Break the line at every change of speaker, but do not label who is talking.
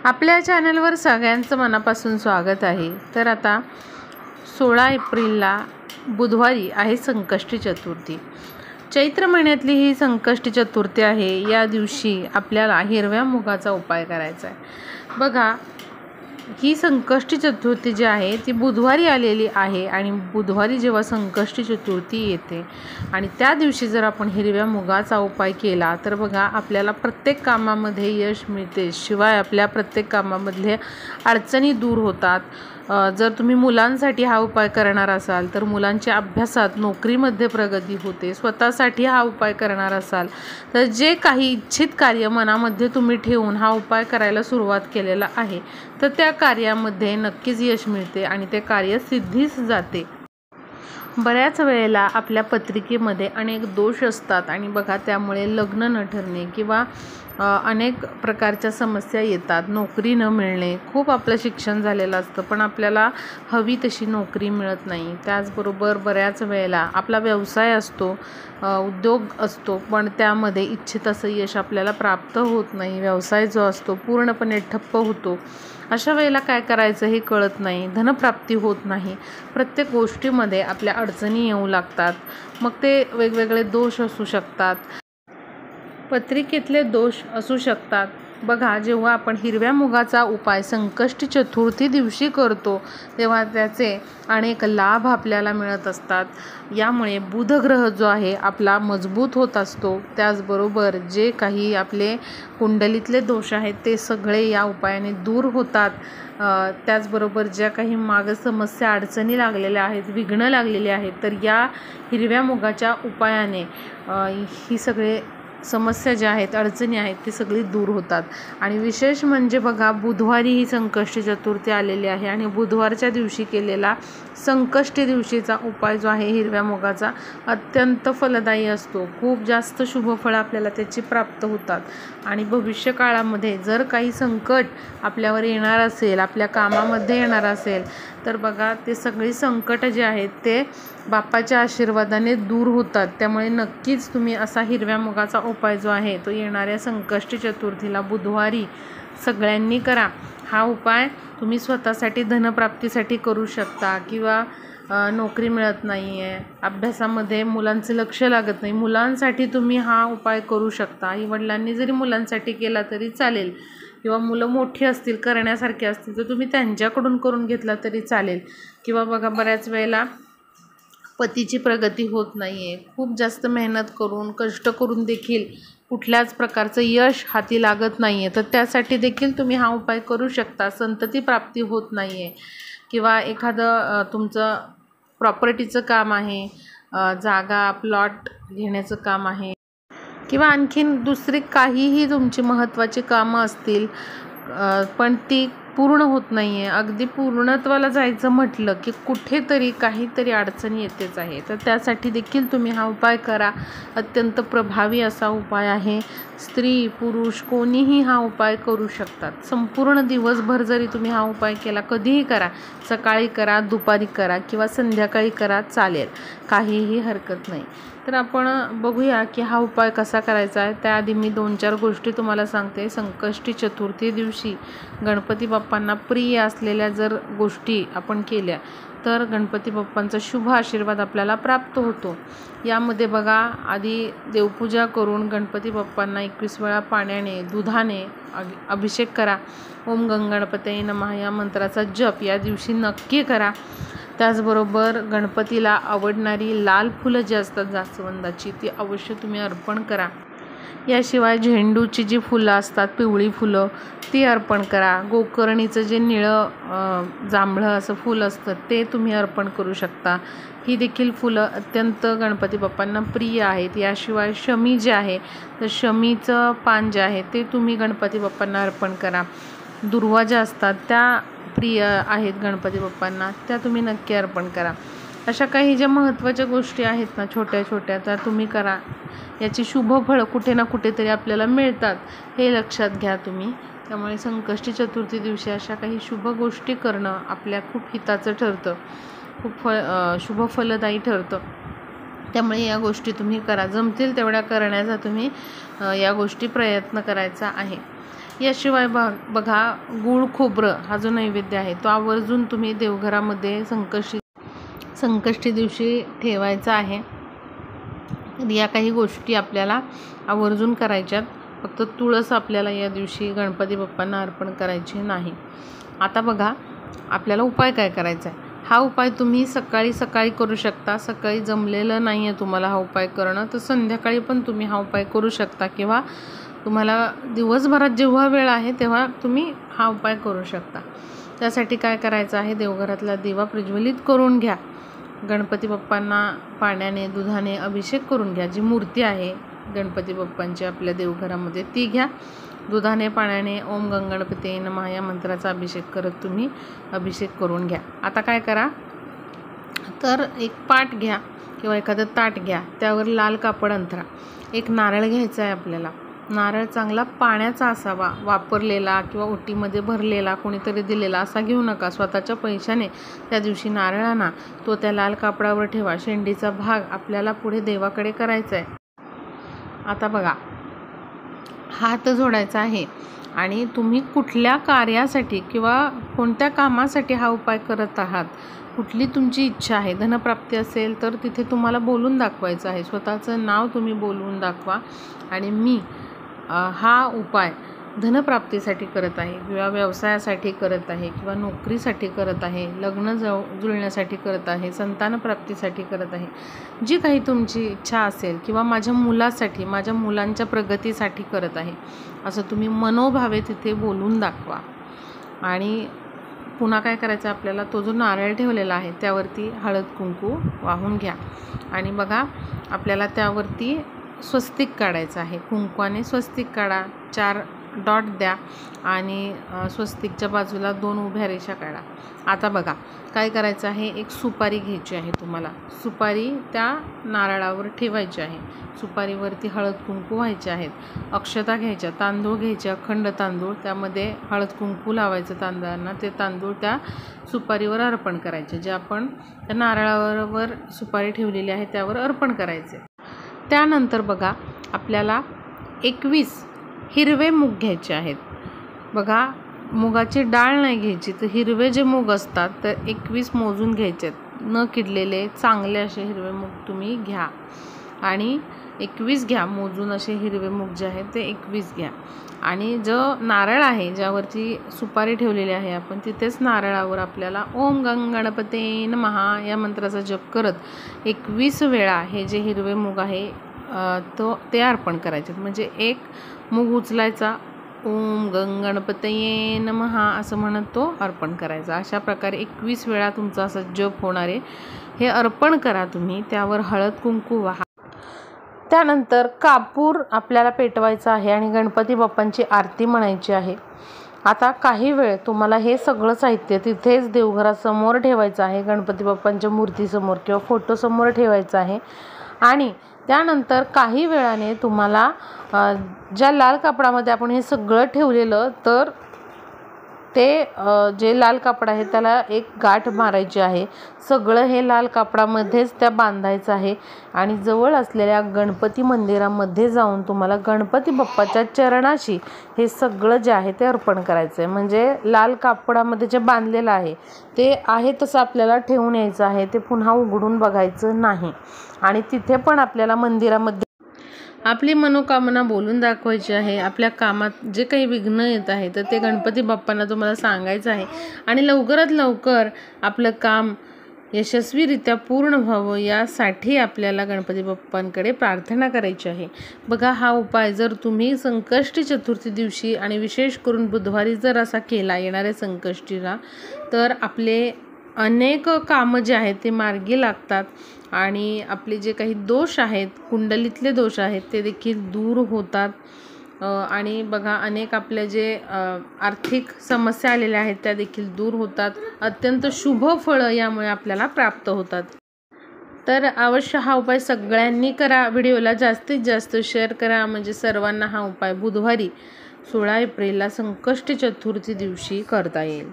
आपल्या चॅनलवर सगळ्यांचं मनापासून स्वागत आहे। तर आता 16 एप्रिलला बुधवारी आहे संकष्टी चतुर्थी। चैत्र महिन्यातली ही संकष्टी चतुर्थी आहे। या दिवशी आपल्याला हिरव्या मुगाचा उपाय करायचा आहे। बघा, ही संकष्टी चतुर्थी जी आहे ती बुधवारी आलेली आहे आणि बुधवारी जेव्हा संकष्टी चतुर्थी येते आणि त्या दिवशी जर आपण हिरव्या मुगाचा उपाय केला तर बघा आपल्याला प्रत्येक कामामध्ये यश मिळते, शिवाय आपल्या प्रत्येक कामामधले अडचणी दूर होतात। जर तुम्ही मुलांसाठी हा उपाय करणार असाल तर मुलांच्या अभ्यासात, नोकरीमध्ये प्रगती होते। स्वतःसाठी हा उपाय करणार असाल तर जे काही इच्छित कार्य मनामध्ये तुम्ही ठेवून हा उपाय करायला सुरुवात केलेला आहे तर त्या कार्यामध्ये नक्कीच यश मिळते आणि ते कार्य सिद्धीस जाते। बऱ्याच वेळेला आपल्या पत्रिकेमध्ये अनेक दोष असतात आणि बघा त्यामुळे लग्न न ठरणे किंवा अनेक प्रकारच्या समस्या येतात। नोकरी न मिळणे, खूप आपलं शिक्षण झालेलं असतं पण आपल्याला हवी तशी नोकरी मिळत नाही। त्याचबरोबर बऱ्याच वेळेला आपला व्यवसाय असतो, उद्योग असतो पण त्यामध्ये इच्छित असं यश आपल्याला प्राप्त होत नाही। व्यवसाय जो असतो पूर्णपणे ठप्प होतो। अशा वेळेला काय करायचं हे कळत नाही, धनप्राप्ती होत नाही। प्रत्येक गोष्टीमध्ये आपल्या अडचणी येऊ लागतात। मग ते वेगवेगळे दोष असू शकतात, पत्रिकेतले दोष असू शकतात। बघा, जेव्हा आपण हिरव्या मुगाचा उपाय संकष्टी चतुर्थी दिवशी करतो तेव्हा त्याचे अनेक लाभ आपल्याला मिळत असतात। यामुळे बुध ग्रह जो आहे आपला मजबूत होत असतो। त्याचबरोबर जे काही आपले कुंडलीतले दोष आहेत ते सगळे या उपायाने दूर होतात। त्याचबरोबर ज्या काही माग समस्या, अडचणी लागलेल्या आहेत, विघ्न लागलेले आहेत तर या हिरव्या मुगाच्या उपायाने ही सगळे समस्या ज्या आहेत, अडचणी आहेत ते सगळी दूर होतात। आणि विशेष म्हणजे बघा, बुधवारी ही संकष्टी चतुर्थी आलेली आहे आणि बुधवारच्या दिवशी केलेला संकष्टी दिवशीचा उपाय जो आहे हिरव्या मुगाचा अत्यंत फलदायी असतो। खूप जास्त शुभफळ आपल्याला त्याची प्राप्त होतात आणि भविष्य काळामध्ये जर काही संकट आपल्यावर येणार असेल, आपल्या कामामध्ये येणार असेल तर बघा ते सगळी संकट जे आहेत ते बाप्पाच्या आशीर्वादाने दूर होतात। त्यामुळे नक्कीच तुम्ही असा हिरव्या मुगाचा उपाय जो आहे तो येणाऱ्या संकष्टी चतुर्थीला बुधवारी सगळ्यांनी करा। हा उपाय तुम्ही स्वतःसाठी, धनप्राप्तीसाठी करू शकता किंवा नोकरी मिळत नाही आहे, अभ्यासामध्ये मुलांचं लक्ष लागत नाही, मुलांसाठी तुम्ही हा उपाय करू शकता। आईवडिलांनी जरी मुलांसाठी केला तरी चालेल किंवा मुलं मोठी असतील, करण्यासारखे असतील तर तुम्ही त्यांच्याकडून करून घेतला तरी चालेल। किंवा बघा, बऱ्याच वेळेला पतीची प्रगती होत नाही आहे, खूप जास्त मेहनत करून, कष्ट करून देखील कुठल्याच प्रकारचं यश हाती लागत नाही आहे तर त्यासाठी देखील तुम्ही हा उपाय करू शकता। संतती प्राप्ती होत नाही आहे किंवा एखादं तुमचं प्रॉपर्टीचं काम आहे, जागा, प्लॉट घेण्याचं काम आहे किंवा आणखीन दुसरी काहीही तुमची महत्त्वाची कामं असतील पण ती पूर्ण होत नाही आहे। अगदी पूर्णत्वाला जायचं म्हटलं की कुठेतरी काहीतरी अडचण येतेच आहे तर त्यासाठी देखील तुम्ही हा उपाय करा। अत्यंत प्रभावी असा उपाय आहे। स्त्री, पुरुष कोणीही हा उपाय करू शकतात। संपूर्ण दिवसभर जरी तुम्ही हा उपाय केला, कधीही करा, सकाळी करा, दुपारी करा किंवा संध्याकाळी करा, चालेल, काहीही हरकत नाही। तर आपण बघूया की हा उपाय कसा करायचा आहे। त्याआधी मी 2-4 गोष्टी तुम्हाला सांगते। संकष्टी चतुर्थी दिवशी गणपती बाप्पांना प्रिय असलेल्या जर गोष्टी आपण केल्या तर गणपती बाप्पांचा शुभ आशीर्वाद आपल्याला प्राप्त होतो। यामध्ये बघा, आधी देवपूजा करून गणपती बाप्पांना 21 वेळा पाण्याने, दुधाने अभिषेक करा। ओम गणपतये नमः या मंत्राचा जप या दिवशी नक्की करा। त्याचबरोबर गणपतीला आवडणारी लाल फुलं जी असतात जास्वंदाची ती अवश्य तुम्ही अर्पण करा। याशिवाय झेंडूची जी फुलं असतात, पिवळी फुलं, ती अर्पण करा। गोकर्णीचं जे निळं जांभळं असं फुल असतं ते तुम्ही अर्पण करू शकता। ही देखील फुलं अत्यंत गणपती बाप्पांना प्रिय आहेत। याशिवाय शमी जे आहे तर शमीचं पान जे आहे ते तुम्ही गणपती बाप्पांना अर्पण करा। दुर्वा ज्या असतात त्या प्रिय आहेत गणपती बाप्पांना, त्या तुम्ही नक्की अर्पण करा। अशा काही ज्या महत्त्वाच्या गोष्टी आहेत ना, छोट्या छोट्या, त्या तुम्ही करा। याची शुभफळं कुठे ना कुठेतरी आपल्याला मिळतात हे लक्षात घ्या तुम्ही। त्यामुळे संकष्टी चतुर्थी दिवशी अशा काही शुभ गोष्टी करणं आपल्या खूप हिताचं ठरतं, खूप शुभफलदायी ठरतं। त्यामुळे या गोष्टी तुम्ही करा, जमतील तेवढ्या करण्याचा तुम्ही या गोष्टी प्रयत्न करायचा आहे। याशिवाय बघा गूळ खोबरं हा जो नैवेद्य आहे तो आवर्जून तुम्ही देवघरामध्ये संकष्टी दिवशी ठेवायचा आहे. या काही गोष्टी आपल्याला आवर्जून करायच्यात. फक्त तुळस आपल्याला या दिवशी गणपती बाप्पांना अर्पण करायची नाही. आता बघा आपल्याला उपाय काय करायचा आहे. हा उपाय तुम्ही सकाळी करू शकता. सकाळी जमलेलं नाही आहे तुम्हाला हा उपाय करणं तर संध्याकाळी पण तुम्ही हा उपाय करू शकता, किंवा तुम्हाला दिवसभरात जेव्हा वेळ आहे तेव्हा तुम्ही हा उपाय करू शकता. त्यासाठी काय करायचं आहे, देवघरातला दिवा प्रज्वलित करून घ्या. गणपती बाप्पांना पाण्याने दुधाने अभिषेक करून घ्या. जी मूर्ती आहे गणपती बाप्पांची आपल्या देवघरामध्ये ती घ्या. दुधाने पाण्याने ओम गणपते नमः या मंत्राचा अभिषेक करत तुम्ही अभिषेक करून घ्या. आता काय करा तर एक पाट घ्या किंवा एखादं ताट घ्या, त्यावर लाल कापड अंथरा. एक नारळ घ्यायचा आहे आपल्याला. नारळ चांगला पाण्याचा असावा, वापरलेला किंवा ओटीमध्ये भरलेला कोणीतरी दिलेला असा घेऊ नका. स्वतःच्या पैशाने त्या दिवशी नारळ आणा, तो त्या लाल कापडावर ठेवा. शेंडीचा भाग आपल्याला पुढे देवाकडे करायचा आहे. आता बघा हात जोडायचा आहे आणि तुम्ही कुठल्या कार्यासाठी किंवा कोणत्या कामासाठी हा उपाय करत आहात, कुठली तुमची इच्छा आहे. धनप्राप्ती असेल तर तिथे तुम्हाला बोलून दाखवायचं आहे. स्वतःचं नाव तुम्ही बोलवून दाखवा आणि मी हा उपाय धनप्राप्तीसाठी करत आहे किंवा व्यवसायासाठी करत आहे किंवा नोकरीसाठी करत आहे, लग्न जुळण्यासाठी करत आहे, संतानप्राप्तीसाठी करत आहे. जी काही तुमची इच्छा असेल किंवा माझ्या मुलासाठी, माझ्या मुलांच्या प्रगतीसाठी करत आहे असं तुम्ही मनोभावे तिथे बोलून दाखवा. आणि पुन्हा काय करायचं आपल्याला, तो जो नारळ ठेवलेला आहे त्यावरती हळद कुंकू वाहून घ्या आणि बघा आपल्याला त्यावरती स्वस्तिक काढायचं आहे. कुंकवाने स्वस्तिक काढा, 4 डॉट द्या आणि स्वस्तिकच्या बाजूला 2 उभ्या रेषा काढा. आता बघा काय करायचं आहे, एक सुपारी घ्यायची आहे तुम्हाला. सुपारी त्या नारळावर ठेवायची आहे. सुपारीवरती हळद कुंकू व्हायचे आहेत. अक्षता घ्यायच्या, तांदूळ घ्यायचे, अखंड तांदूळ, त्यामध्ये हळद कुंकू लावायचं तांदळांना. ते तांदूळ त्या सुपारीवर अर्पण करायचे. जे आपण त्या नारळावर सुपारी ठेवलेली आहे त्यावर अर्पण करायचे. त्यानंतर बघा आपल्याला 21 हिरवे मूग घ्यायचे आहेत. बघा मुगाची डाळ नाही घ्यायची, तर हिरवे जे मूग असतात तर 21 मोजून घ्यायचे आहेत. न किडलेले चांगले असे हिरवे मूग तुम्ही घ्या आणि 21 घ्या मोजून. असे हिरवे मूग जे आहेत ते 21 घ्या. आणि जो नारळ आहे ज्यावरती सुपारी ठेवलेली आहे आपण, तिथेच नारळावर आपल्याला ओम गणपते नमः या मंत्राचा जप करत 21 वेळा हे जे हिरवे मूग आहे ते अर्पण करायचे. म्हणजे एक मूग उचलायचा, ओम गणपतये नमः असं म्हणत तो अर्पण करायचा. अशा प्रकारे 21 वेळा तुमचा असा जप होणार आहे. हे अर्पण करा तुम्ही. त्यावर हळद कुंकू वाहा. त्यानंतर कापूर आपल्याला पेटवायचा आहे आणि गणपती बाप्पांची आरती म्हणायची आहे. आता काही वेळ तुम्हाला हे सगळं साहित्य तिथेच देवघरासमोर ठेवायचं आहे. गणपती बाप्पांच्या मूर्तीसमोर किंवा फोटोसमोर ठेवायचं आहे. आणि त्यानंतर काही वेळाने तुम्हाला ज्या लाल कापडामध्ये आपण हे सगळं ठेवलेलं, तर ते जे लाल कापड आहे त्याला एक गाठ मारायची आहे. सगळं हे लाल कापडामध्येच त्या बांधायचं आहे आणि जवळ असलेल्या गणपती मंदिरामध्ये जाऊन तुम्हाला गणपती बाप्पाच्या चरणाशी हे सगळं जे आहे ते अर्पण करायचं आहे. म्हणजे लाल कापडामध्ये जे बांधलेलं आहे ते आहे तसं आपल्याला ठेवून यायचं आहे. ते पुन्हा उघडून बघायचं नाही. आणि तिथे पण आपल्याला मंदिरामध्ये आपली मनोकामना बोलून दाखवायची आहे. आपल्या कामात जे काही विघ्न येत आहे तर ते गणपती बाप्पांना तुम्हाला सांगायचं आहे आणि लवकरात लवकर आपलं काम यशस्वीरित्या पूर्ण व्हावं यासाठी आपल्याला गणपती बाप्पांकडे प्रार्थना करायची आहे. बघा हा उपाय जर तुम्ही संकष्टी चतुर्थी दिवशी आणि विशेष करून बुधवारी जर असा केला येणाऱ्या संकष्टीला, तर आपले अनेक कामं जे आहेत ते मार्गी लागतात आणि आपले जे काही दोष आहेत, कुंडलीतले दोष आहेत ते देखील दूर होतात. आणि बघा अनेक आपल्या जे आर्थिक समस्या आलेल्या आहेत त्या देखील दूर होतात. अत्यंत शुभ फळं यामुळे आपल्याला प्राप्त होतात. तर अवश्य हा उपाय सगळ्यांनी करा. व्हिडिओला जास्तीत जास्त शेअर करा म्हणजे सर्वांना हा उपाय बुधवारी 16 एप्रिलला संकष्टी चतुर्थी दिवशी करता येईल.